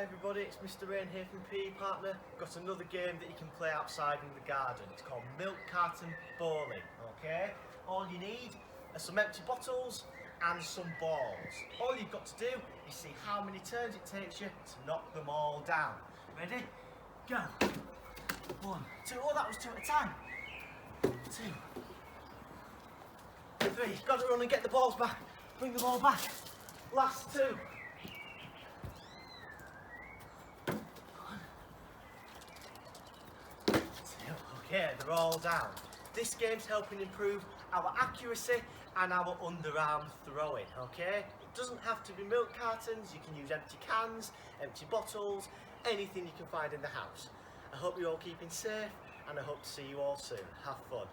everybody, it's Mr. Raine here from PE Partner. Got another game that you can play outside in the garden. It's called milk carton bowling, okay? All you need are some empty bottles and some balls. All you've got to do is see how many turns it takes you to knock them all down. Ready? Go. 1, 2, oh that was 2 at a time. 2, 3, got to run and get the balls back. Bring the ball back. Last 2. Okay, they're all down. This game's helping improve our accuracy and our underarm throwing, okay? It doesn't have to be milk cartons, you can use empty cans, empty bottles, anything you can find in the house. I hope you're all keeping safe and I hope to see you all soon. Have fun.